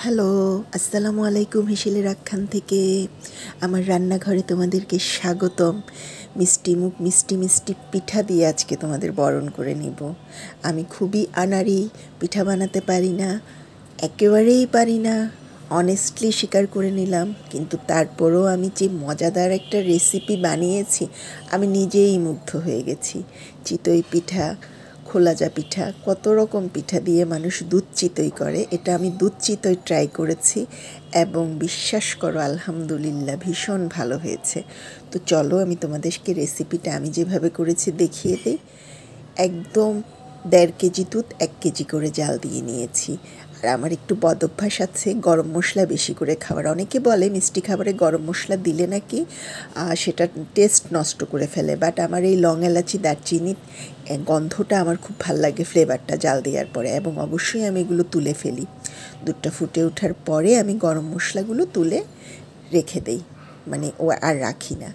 Hello, আসসালামু আলাইকুম। হেসেলের আখ্যান থেকে আমার রান্নাঘরে তোমাদেরকে স্বাগতম। মিষ্টি মিষ্টি পিঠা দিয়ে আজকে তোমাদের বরণ করে নিব। আমি খুবই আনাড়ি, পিঠা বানাতে পারি না, একেবারেই পারি না, অনেস্টলি স্বীকার করে নিলাম। কিন্তু তারপরেও আমি যে মজাদার একটা রেসিপি বানিয়েছি, আমি নিজেই মুগ্ধ হয়ে গেছি। চিতই পিঠা, খোলাজা পিঠা, কত রকম পিঠা দিয়ে মানুষ দুধ চিতই করে। এটা আমি দুধ চিতই ট্রাই করেছি এবং বিশ্বাস করো আলহামদুলিল্লাহ ভীষণ ভালো হয়েছে। তো চলো আমি তোমাদেরকে রেসিপিটা আমি যেভাবে করেছি দেখিয়ে দিই। একদম 1.5 কেজি দুধ 1 কেজি করে জাল দিয়ে নিয়েছি। আর আমার একটু বদ অভ্যাস আছে গরম মশলা বেশি করে খাওয়ার। অনেকে বলে মিষ্টি খাবারে গরম মশলা দিলে নাকি সেটা টেস্ট নষ্ট করে ফেলে, বাট আমার এই লং এলাচি দারচিনি গন্ধটা আমার খুব ভাল লাগে, ফ্লেভারটা জাল দেওয়ার পরে। এবং অবশ্যই আমি এগুলো তুলে ফেলি। দুধটা ফুটে ওঠার পরে আমি গরম মশলাগুলো তুলে রেখে দেই, মানে ও আর রাখি না।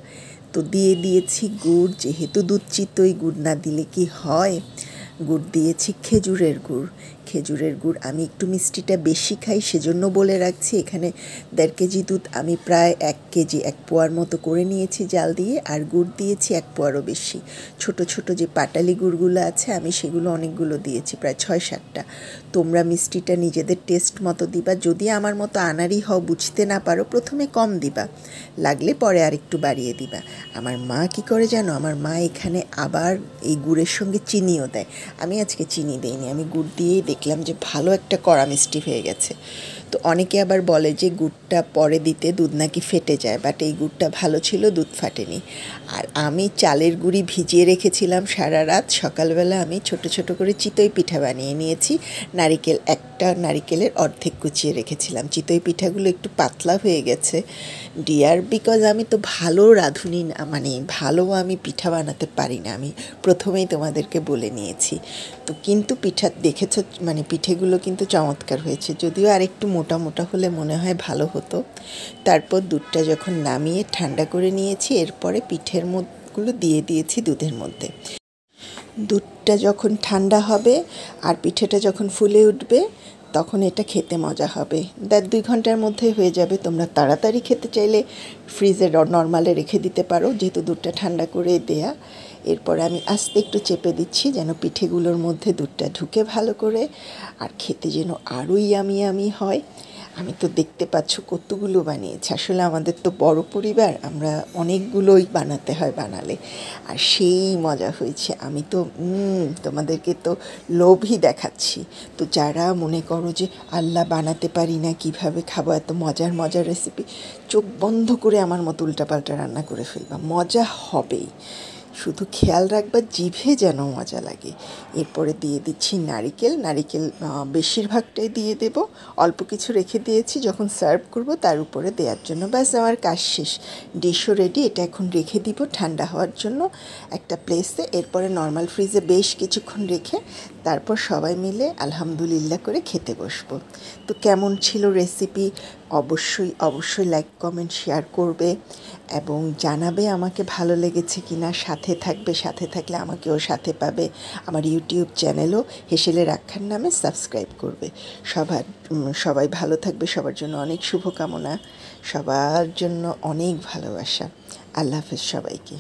তো দিয়েছি গুড়, যেহেতু দুধ চিতই গুড় না দিলে কি হয়। গুড় দিয়েছি খেজুরের গুড়। আমি একটু মিষ্টিটা বেশি খাই, সেজন্য বলে রাখছি। এখানে 1.5 কেজি দুধ আমি প্রায় 1 কেজি 1 পোয়ার মতো করে নিয়েছি জাল দিয়ে, আর গুড় দিয়েছি 1 পোয়ারও বেশি। ছোট ছোট যে পাটালি গুড়গুলো আছে আমি সেগুলো অনেকগুলো দিয়েছি, প্রায় 6-7টা। তোমরা মিষ্টিটা নিজেদের টেস্ট মতো দিবা। যদি আমার মতো আনাড়ি হও, বুঝতে না পারো, প্রথমে কম দিবা, লাগলে পরে আর একটু বাড়িয়ে দিবা। আমার মা কি করে জানো, আমার মা এখানে আবার এই গুড়ের সঙ্গে চিনিও দেয়। আমি আজকে চিনি দিইনি, আমি গুড় দিয়েই দেখলাম যে ভালো একটা কড়া মিষ্টি হয়ে গেছে। তো অনেকে আবার বলে যে গুড়টা পরে দিতে দুধ নাকি ফেটে যায়, বাট এই গুড়টা ভালো ছিল, দুধ ফাটেনি। আর আমি চালের গুঁড়ি ভিজিয়ে রেখেছিলাম সারা রাত। সকালবেলা আমি ছোট ছোট করে চিতই পিঠা বানিয়ে নিয়েছি। একটা নারিকেলের অর্ধেক কুচিয়ে রেখেছিলাম। চিতই পিঠাগুলো একটু পাতলা হয়ে গেছে ডিয়ার, বিকজ আমি তো ভালো রাঁধুনি না, মানে ভালো আমি পিঠা বানাতে পারি না, আমি প্রথমেই তোমাদেরকে বলে নিয়েছি। তো কিন্তু পিঠা দেখেছ, মানে পিঠেগুলো কিন্তু চমৎকার হয়েছে, যদিও আর একটু মোটা মোটা হলে মনে হয় ভালো হতো। তারপর দুধটা যখন নামিয়ে ঠান্ডা করে নিয়েছি, এরপরে পিঠের গুলো দিয়ে দিয়েছি দুধের মধ্যে। দুধটা যখন ঠান্ডা হবে আর পিঠেটা যখন ফুলে উঠবে, তখন এটা খেতে মজা হবে। 1.5-2 ঘন্টার মধ্যে হয়ে যাবে। তোমরা তাড়াতাড়ি খেতে চাইলে ফ্রিজে নর্মালে রেখে দিতে পারো, যেহেতু দুধটা ঠান্ডা করে দেয়া। এরপর আমি আস্তে একটু চেপে দিচ্ছি যেন পিঠেগুলোর মধ্যে দুধটা ঢুকে ভালো করে, আর খেতে যেন আরও ইয়ামি হয়। আমি তো দেখতে পাচ্ছ কতগুলো বানিয়েছি। আসলে আমাদের তো বড় পরিবার, আমরা অনেকগুলোই বানাতে হয় বানালে, আর সেই মজা হয়েছে। আমি তো তোমাদেরকে তো লোভই দেখাচ্ছি। তো যারা মনে করো যে আল্লাহ বানাতে পারি না, কিভাবে খাবো এত মজার রেসিপি, চোখ বন্ধ করে আমার মতো উল্টাপাল্টা রান্না করে ফেলবা, মজা হবেই। শুধু খেয়াল রাখবা জিভে যেন মজা লাগে। এরপরে দিয়ে দিচ্ছি নারিকেল বেশিরভাগটাই দিয়ে দেব, অল্প কিছু রেখে দিয়েছি যখন সার্ভ করব তার উপরে দেওয়ার জন্য। ব্যাস আমার কাজ শেষ, ডিশও রেডি। এটা এখন রেখে দিব ঠান্ডা হওয়ার জন্য একটা প্লেসে। এরপরে নর্মাল ফ্রিজে বেশ কিছুক্ষণ রেখে তারপর সবাই মিলে আলহামদুলিল্লাহ করে খেতে বসবো। তো কেমন ছিল রেসিপি, অবশ্যই লাইক কমেন্ট শেয়ার করবে এবং জানাবে আমাকে ভালো লেগেছে কিনা। সাথে থাকলে আমাকেও সাথে পাবে। আমার ইউটিউব চ্যানেলও হেসেলের আখ্যান নামে সাবস্ক্রাইব করবে। সবাই ভালো থাকবে, সবার জন্য অনেক শুভকামনা, সবার জন্য অনেক ভালোবাসা। আল্লাহ হাফেজ সবাইকে।